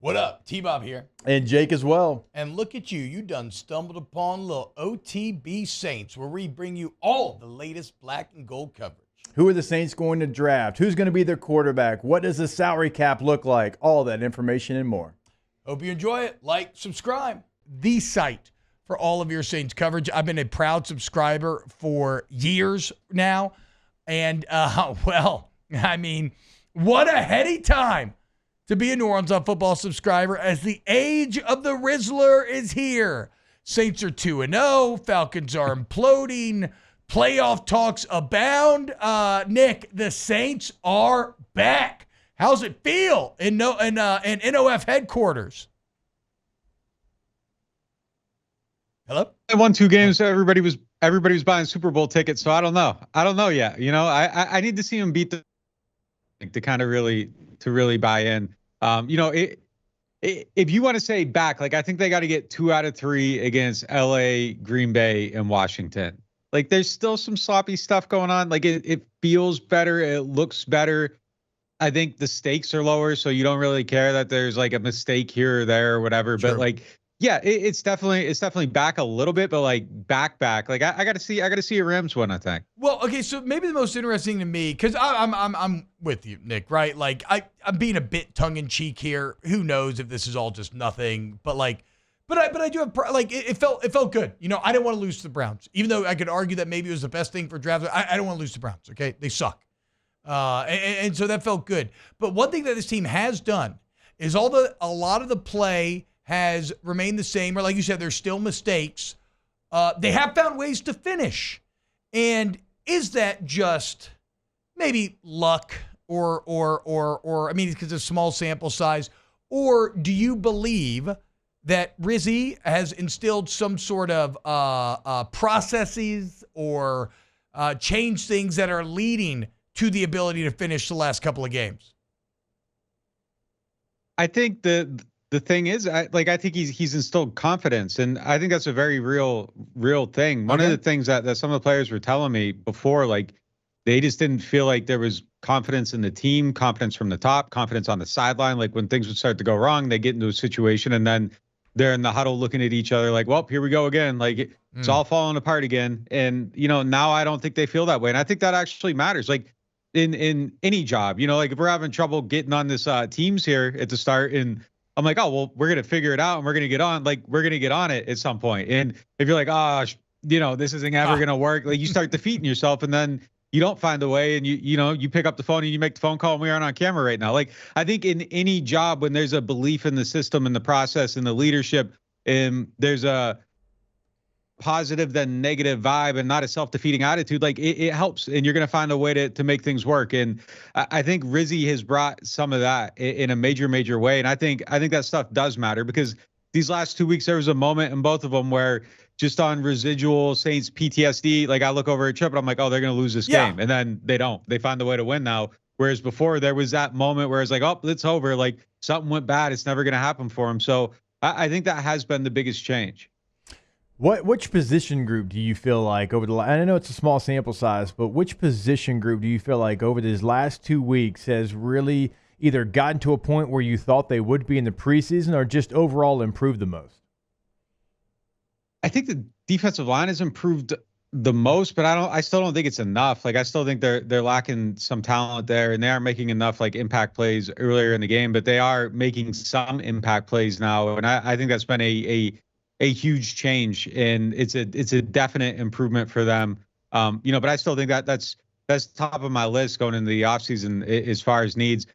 What up? T-Bob here. And Jake as well. And look at you. You done stumbled upon little OTB Saints, where we bring you all the latest black and gold coverage. Who are the Saints going to draft? Who's going to be their quarterback? What does the salary cap look like? All that information and more. Hope you enjoy it. Like, subscribe. The site for all of your Saints coverage. I've been a proud subscriber for years now. And, what a heady time to be a New Orleans on Football subscriber as the age of the Rizzler is here. Saints are 2-0. Falcons are imploding. Playoff talks abound. Nick, the Saints are back. How's it feel in NOF headquarters? Hello? I won 2 games, so everybody was buying Super Bowl tickets, so I don't know yet. You know, I need to see him beat to kind of really buy in. If you want to say back, like I think they got to get 2 out of 3 against LA, Green Bay, and Washington. Like there's still some sloppy stuff going on. Like it feels better. It looks better. I think the stakes are lower, so you don't really care that there's like a mistake here or there or whatever. True. But like, yeah, it's definitely back a little bit, but like back. Like I got to see a Rams one, I think. Well, okay, so maybe the most interesting to me, because I'm with you, Nick, right? Like I'm being a bit tongue in cheek here. Who knows if this is all just nothing? But like, but I do have like it felt good. You know, I didn't want to lose to the Browns, even though I could argue that maybe it was the best thing for draft. I don't want to lose to the Browns. Okay, they suck, and so that felt good. But one thing that this team has done is a lot of the play has remained the same, or like you said, there's still mistakes. They have found ways to finish. And is that just maybe luck or I mean, because of small sample size, or do you believe that Rizzy has instilled some sort of processes or changed things that are leading to the ability to finish the last couple of games? I think the thing is, I think he's instilled confidence, and I think that's a very real thing. One of the things that some of the players were telling me before, like they just didn't feel like there was confidence in the team, confidence from the top, confidence on the sideline. Like when things would start to go wrong, they get into a situation, and then they're in the huddle looking at each other like, well, here we go again. Like it's all falling apart again. And, you know, now I don't think they feel that way. And I think that actually matters. Like in any job, you know, like if we're having trouble getting on this teams here at the start, and I'm like, oh, well, we're going to figure it out and we're going to get on. Like, we're going to get on it at some point. And if you're like, oh, you know, this isn't ever going to work, like you start defeating yourself, and then you don't find a way, and you pick up the phone and you make the phone call, and we aren't on camera right now. Like, I think in any job, when there's a belief in the system and the process and the leadership, and there's a positive than negative vibe and not a self-defeating attitude, like it helps, and you're going to find a way to make things work. And I think Rizzy has brought some of that in a major way. And I think that stuff does matter, because these last 2 weeks, there was a moment in both of them where just on residual Saints PTSD, like I look over at Chip and I'm like, oh, they're going to lose this game. And then they don't. They find a way to win now. Whereas before, there was that moment where it's like, oh, it's over. Like something went bad. It's never going to happen for them. So I think that has been the biggest change. Which position group do you feel like over the last, I know it's a small sample size, but which position group do you feel like over these last 2 weeks has really either gotten to a point where you thought they would be in the preseason, or just overall improved the most? I think the defensive line has improved the most, but I still don't think it's enough. Like I still think they're lacking some talent there, and they aren't making enough like impact plays earlier in the game, but they are making some impact plays now. And I think that's been a huge change, and it's a definite improvement for them. But I still think that's top of my list going into the offseason as far as needs.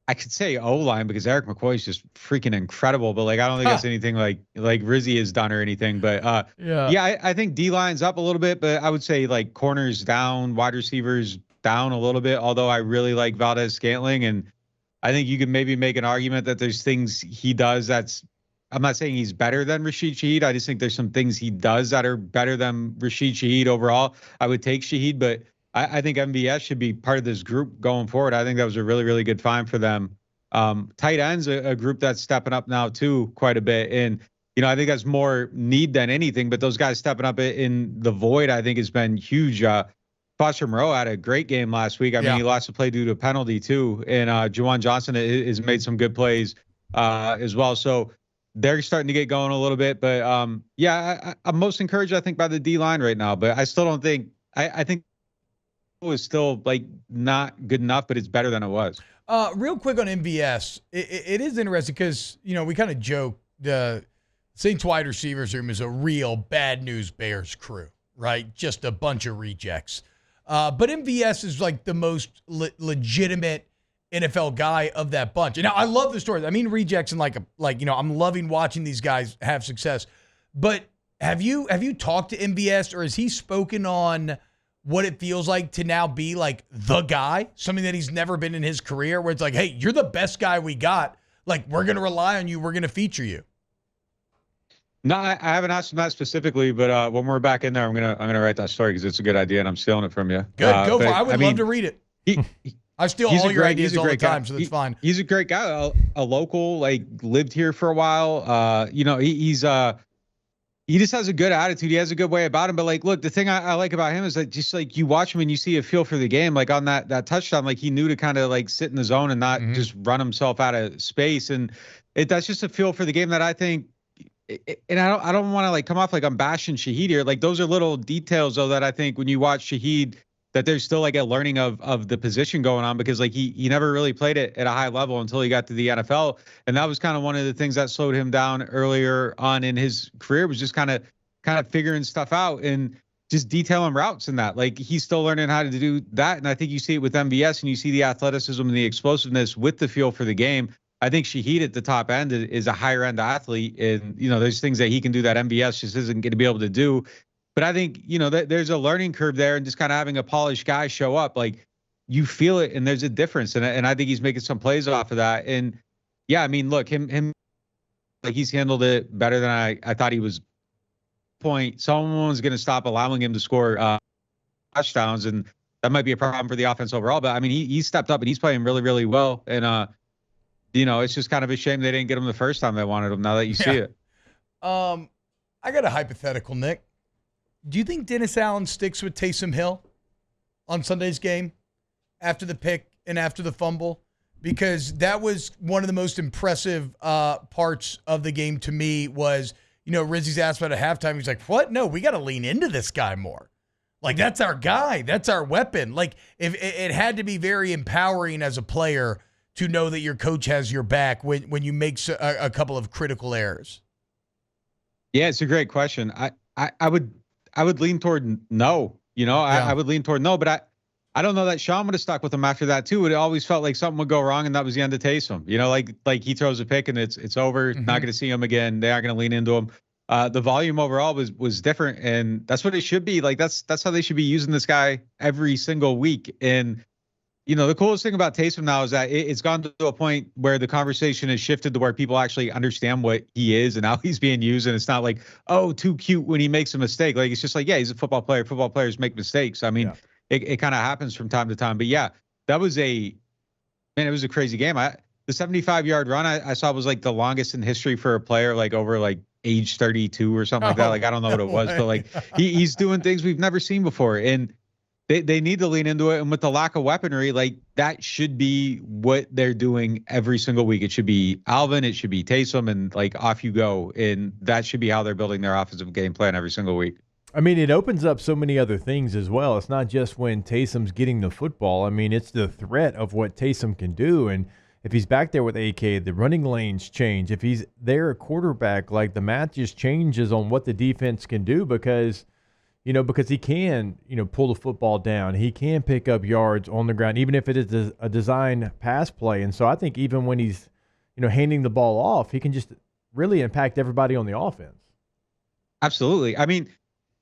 I could say O-line, because Eric McCoy is just freaking incredible, but like I don't think that's anything like Rizzy has done or anything. But I think D-line's up a little bit, but I would say like corners down, wide receivers down a little bit. Although I really like Valdes-Scantling, and I think you could maybe make an argument that there's things he does I'm not saying he's better than Rashid Shaheed. I just think there's some things he does that are better than Rashid Shaheed overall. I would take Shaheed, but I think MVS should be part of this group going forward. I think that was a really, really good find for them. Tight ends, a group that's stepping up now too quite a bit. And, I think that's more need than anything, but those guys stepping up in the void, I think has been huge. Foster Moreau had a great game last week. I mean, he lost a play due to a penalty too. And Juwan Johnson has made some good plays. as well. So they're starting to get going a little bit. But I'm most encouraged, I think, by the D line right now. But I still don't think I think it was still like not good enough, but it's better than it was. Real quick on MVS, it is interesting because, we kind of joke the Saints wide receivers room is a real bad news Bears crew, right? Just a bunch of rejects. But MVS is like the most legitimate NFL guy of that bunch. And now I love the stories. I mean, rejects and I'm loving watching these guys have success. But have you talked to MVS, or has he spoken on what it feels like to now be like the guy, something that he's never been in his career, where it's like, hey, you're the best guy we got. Like, we're going to rely on you. We're going to feature you. No, I haven't asked him that specifically, but when we're back in there, I'm gonna write that story because it's a good idea, and I'm stealing it from you. Good, go for it. I would love to read it. I steal all your ideas all the time, so that's fine. He's a great guy, a local, like lived here for a while. He just has a good attitude. He has a good way about him. But like, look, the thing I like about him is that just like you watch him and you see a feel for the game. Like on that touchdown, like he knew to kind of like sit in the zone and not just run himself out of space. And that's just a feel for the game that I think. And I don't want to like come off like I'm bashing Shaheed here. Like those are little details though that I think when you watch Shaheed, that there's still like a learning of the position going on, because like he never really played it at a high level until he got to the NFL. And that was kind of one of the things that slowed him down earlier on in his career, was just kind of figuring stuff out and just detailing routes and that. Like he's still learning how to do that. And I think you see it with MVS, and you see the athleticism and the explosiveness with the feel for the game. I think Shaheed at the top end is a higher end athlete, and there's things that he can do that MVS just isn't going to be able to do. But I think, there's a learning curve there, and just kind of having a polished guy show up, like you feel it, and there's a difference. And I think he's making some plays off of that. And yeah, I mean, look, him, like he's handled it better than I thought he was. Someone's going to stop allowing him to score touchdowns, and that might be a problem for the offense overall. But I mean, he stepped up and he's playing really, really well. And, it's just kind of a shame they didn't get him the first time they wanted him, now that you see it. I got a hypothetical, Nick. Do you think Dennis Allen sticks with Taysom Hill on Sunday's game after the pick and after the fumble? Because that was one of the most impressive parts of the game to me was, Rizzy's asked about at halftime. He's like, what? No, we got to lean into this guy more. Like, that's our guy. That's our weapon. Like, if it had to be very empowering as a player to know that your coach has your back when you make a couple of critical errors. Yeah, it's a great question. I would lean toward no, I would lean toward no, but I don't know that Sean would have stuck with him after that too. It always felt like something would go wrong, and that was the end of Taysom. Like he throws a pick and it's over. Not going to see him again. They aren't going to lean into him. The volume overall was different, and that's what it should be. Like that's how they should be using this guy every single week. And the coolest thing about Taysom now is that it's gone to a point where the conversation has shifted to where people actually understand what he is and how he's being used. And it's not like, oh, too cute when he makes a mistake. Like, it's just like, yeah, he's a football player. Football players make mistakes. I mean, it kind of happens from time to time. But yeah, it was a crazy game. The 75-yard run I saw was like the longest in history for a player, like over like age 32 or something like that. Like, I don't know what it was, but like he's doing things we've never seen before. And They need to lean into it. And with the lack of weaponry, like that should be what they're doing every single week. It should be Alvin, it should be Taysom, and like off you go. And that should be how they're building their offensive game plan every single week. I mean, it opens up so many other things as well. It's not just when Taysom's getting the football. I mean, it's the threat of what Taysom can do. And if he's back there with AK, the running lanes change. If he's there a quarterback, like the math just changes on what the defense can do, because he can, pull the football down. He can pick up yards on the ground, even if it is a design pass play. And so I think even when he's, handing the ball off, he can just really impact everybody on the offense. Absolutely. I mean,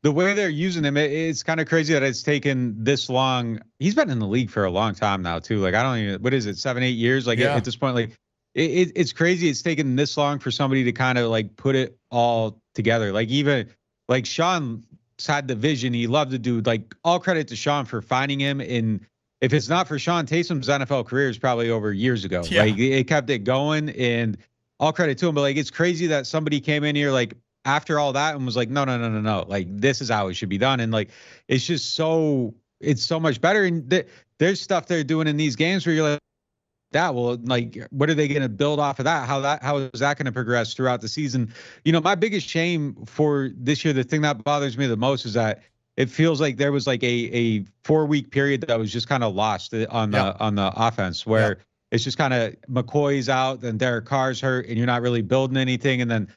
the way they're using him, it's kind of crazy that it's taken this long. He's been in the league for a long time now, too. Like, I don't even, what is it, 7-8 years? Like, at this point, like, it's crazy. It's taken this long for somebody to kind of, like, put it all together. Like, even, like, Sean had the vision. He loved the dude. Like, all credit to Sean for finding him. And if it's not for Sean, Taysom's NFL career is probably over years ago. Yeah. Like, it kept it going, and all credit to him. But like, it's crazy that somebody came in here like after all that and was like, no. Like, this is how it should be done. And like, it's just it's so much better. And there's stuff they're doing in these games where you're like, that? Well, like, what are they going to build off of that? How is that going to progress throughout the season? My biggest shame for this year, the thing that bothers me the most is that it feels like there was like a 4-week period that was just kind of lost on the offense, where it's just kind of McCoy's out, then Derek Carr's hurt, and you're not really building anything, and then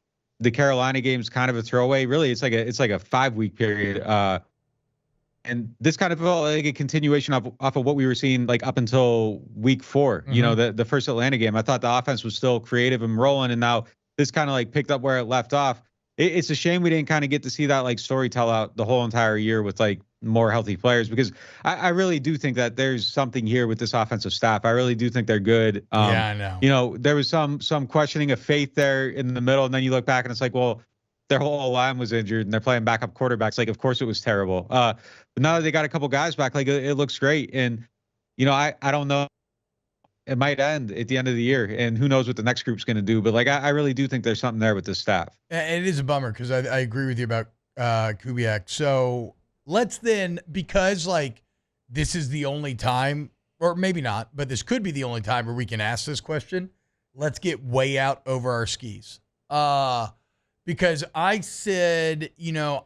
the Carolina game's kind of a throwaway. Really, it's like a 5-week period. And this kind of felt like a continuation off of what we were seeing like up until week 4. Mm-hmm. The first Atlanta game. I thought the offense was still creative and rolling, and now this kind of like picked up where it left off. It's a shame we didn't kind of get to see that like story tell out the whole entire year with like more healthy players, because I really do think that there's something here with this offensive staff. I really do think they're good. I know. There was some questioning of faith there in the middle, and then you look back and it's like, well, their whole line was injured and they're playing backup quarterbacks. Like, of course it was terrible. But now that they got a couple guys back, like it looks great. And, I don't know. It might end at the end of the year, and who knows what the next group's going to do. But like, I really do think there's something there with this staff. And it is a bummer because I agree with you about Kubiak. So let's then, because like this is the only time, or maybe not, but this could be the only time where we can ask this question. Let's get way out over our skis. Because I said,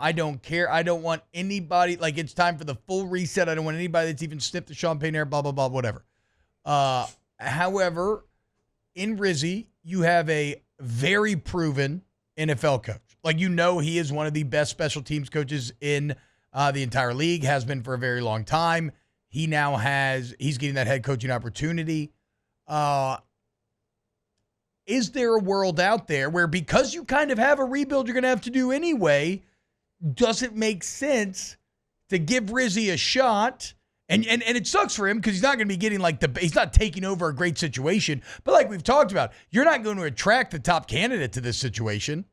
I don't care. I don't want anybody, like it's time for the full reset. I don't want anybody that's even sniffed the champagne air, blah, blah, blah, whatever. However, in Rizzy, you have a very proven NFL coach. Like, he is one of the best special teams coaches in the entire league, has been for a very long time. He's getting that head coaching opportunity. Is there a world out there where, because you kind of have a rebuild you're going to have to do anyway, does it make sense to give Rizzy a shot? And it sucks for him because he's not going to be getting he's not taking over a great situation. But like we've talked about, you're not going to attract the top candidate to this situation.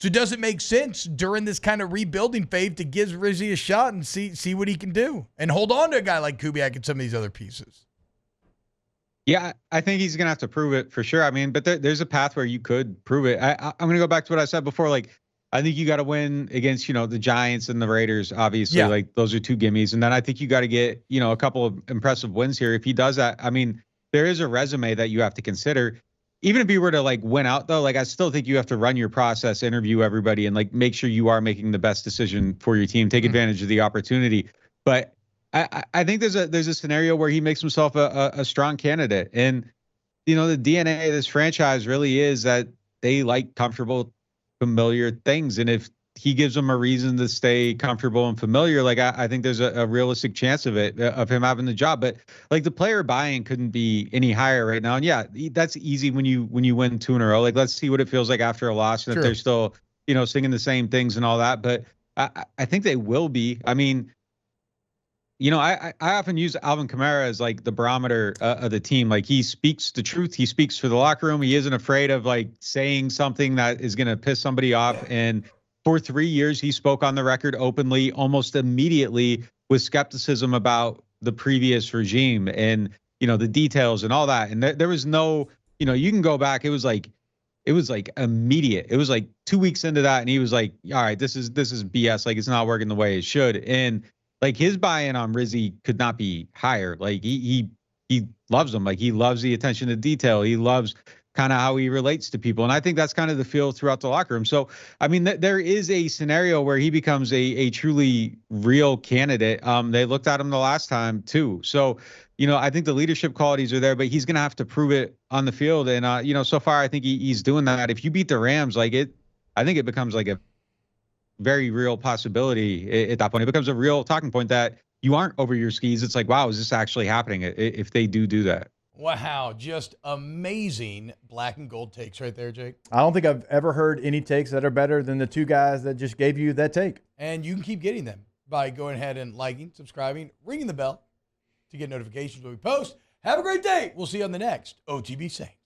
So does it make sense during this kind of rebuilding phase to give Rizzy a shot and see what he can do and hold on to a guy like Kubiak and some of these other pieces? Yeah, I think he's going to have to prove it for sure. I mean, but there's a path where you could prove it. I'm going to go back to what I said before. Like, I think you got to win against, the Giants and the Raiders, obviously. Yeah. Like, those are 2 gimmies. And then I think you got to get, a couple of impressive wins here. If he does that, I mean, there is a resume that you have to consider. Even if he were to, win out, though, I still think you have to run your process, interview everybody, and, make sure you are making the best decision for your team, take advantage of the opportunity. But I think there's a scenario where he makes himself a strong candidate. And, the DNA of this franchise really is that they like comfortable, familiar things. And if he gives them a reason to stay comfortable and familiar, I think there's a realistic chance of him having the job. But the player buy-in couldn't be any higher right now. And yeah, that's easy when you win 2 in a row. Let's see what it feels like after a loss, and if they're still, singing the same things and all that. But I think they will be. I mean, I often use Alvin Kamara as the barometer of the team. He speaks the truth. He speaks for the locker room. He isn't afraid of saying something that is going to piss somebody off. And for 3 years, he spoke on the record openly, almost immediately, with skepticism about the previous regime and, the details and all that. And there was no, you can go back. It was immediate. It was 2 weeks into that. And he was like, all right, this is BS. It's not working the way it should. And his buy-in on Rizzy could not be higher. He loves him. He loves the attention to detail. He loves kind of how he relates to people. And I think that's kind of the feel throughout the locker room. So, I mean, there is a scenario where he becomes a truly real candidate. They looked at him the last time too. So, I think the leadership qualities are there, but he's going to have to prove it on the field. And, so far, I think he's doing that. If you beat the Rams, I think it becomes a very real possibility at that point. It becomes a real talking point that you aren't over your skis. It's wow, is this actually happening if they do that? Wow, just amazing black and gold takes right there, Jake. I don't think I've ever heard any takes that are better than the 2 guys that just gave you that take. And you can keep getting them by going ahead and liking, subscribing, ringing the bell to get notifications when we post. Have a great day. We'll see you on the next OTB Saints.